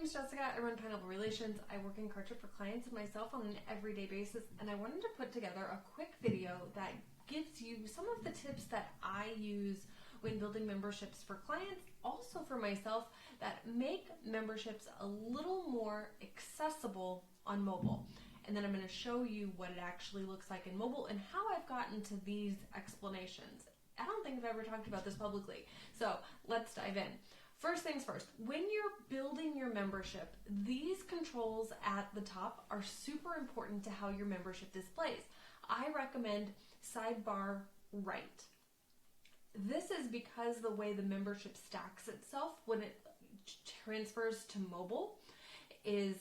name's Jessica. I run Pineapple Relations. I work in Kartra for clients and myself on an everyday basis, and I wanted to put together a quick video that gives you some of the tips that I use when building memberships for clients, also for myself, that make memberships a little more accessible on mobile. And then I'm going to show you what it actually looks like in mobile and how I've gotten to these explanations. I don't think I've ever talked about this publicly, so let's dive in. First things first, when you're building your membership, these controls at the top are super important to how your membership displays. I recommend Sidebar right. This is because the way the membership stacks itself when it transfers to mobile is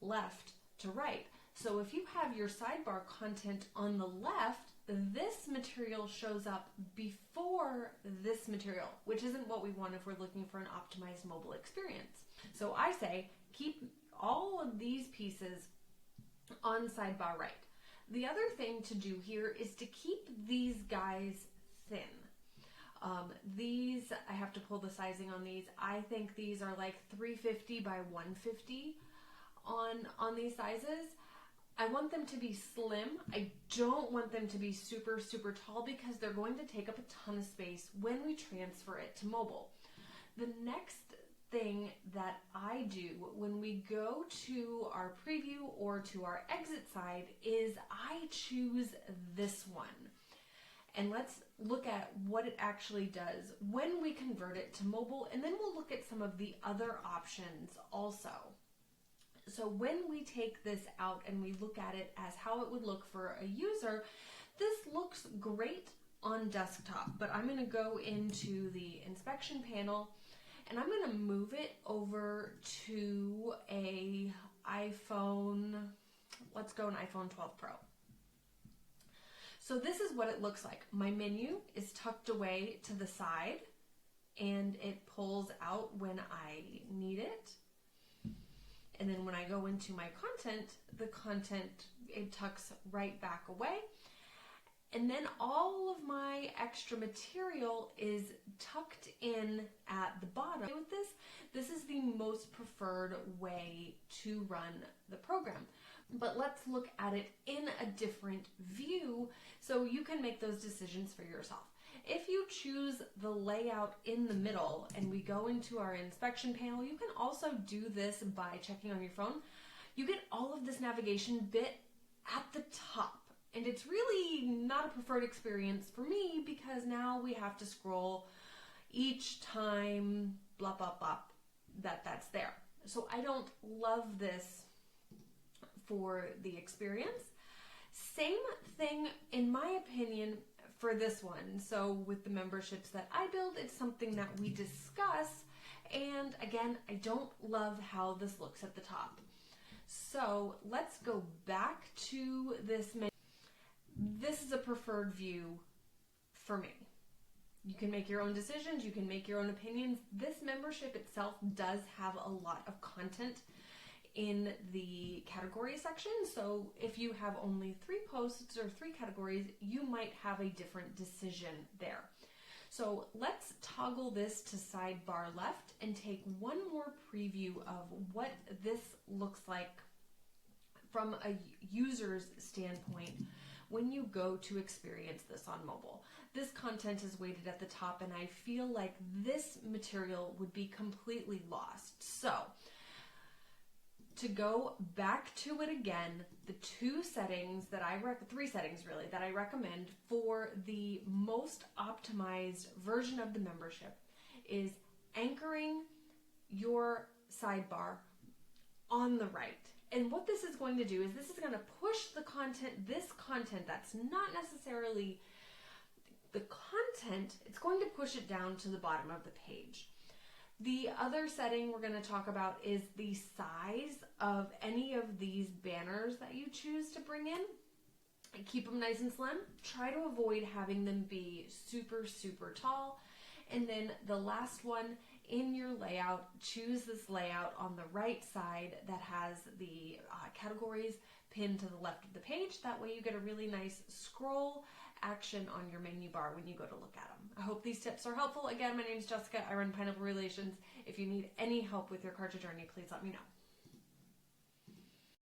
left to right. So if you have your sidebar content on the left, this material shows up before this material, which isn't what we want if we're looking for an optimized mobile experience. So I say keep all of these pieces on sidebar right. The other thing to do here is to keep these guys thin. These, I have to pull the sizing on these. I think these are like 350 by 150 on these sizes. I want them to be slim. I don't want them to be super, super tall because they're going to take up a ton of space when we transfer it to mobile. The next thing that I do when we go to our preview or to our exit side is I choose this one. And let's look at what it actually does when we convert it to mobile, and then we'll look at some of the other options also. So when we take this out and we look at it as how it would look for a user, this looks great on desktop, but I'm going to go into the inspection panel and I'm going to move it over to a iPhone, let's go an iPhone 12 Pro. So this is what it looks like. My menu is tucked away to the side and it pulls out when I need it. And then when I go into my content, the content, it tucks right back away. And then all of my extra material is tucked in at the bottom. With this is the most preferred way to run the program. But let's look at it in a different view so you can make those decisions for yourself. If you choose the layout in the middle and we go into our inspection panel, you can also do this by checking on your phone. You get all of this navigation bit at the top. And it's really not a preferred experience for me because now we have to scroll each time, blah, blah, blah, that's there. So I don't love this for the experience. Same thing, in my opinion, for this one. So with the memberships that I build, it's something that we discuss. And again, I don't love how this looks at the top. So let's go back to this menu. This is a preferred view for me. You can make your own decisions, you can make your own opinions. This membership itself does have a lot of content in the category section. So if you have only 3 posts or 3 categories, you might have a different decision there. So let's toggle this to sidebar left and take one more preview of what this looks like from a user's standpoint when you go to experience this on mobile. This content is weighted at the top and I feel like this material would be completely lost. So to go back to it again, the 2 settings that 3 settings really, that I recommend for the most optimized version of the membership is anchoring your sidebar on the right. And what this is going to do is this is going to push the content, this content that's not necessarily the content, it's going to push it down to the bottom of the page. The other setting we're going to talk about is the size of any of these banners that you choose to bring in. Keep them nice and slim. Try to avoid having them be super, super tall. And then the last one, in your layout, choose this layout on the right side that has the categories pinned to the left of the page. That way you get a really nice scroll action on your menu bar when you go to look at them. I hope these tips are helpful. Again, my name is Jessica. I run Pineapple Relations. If you need any help with your Kartra journey, please let me know.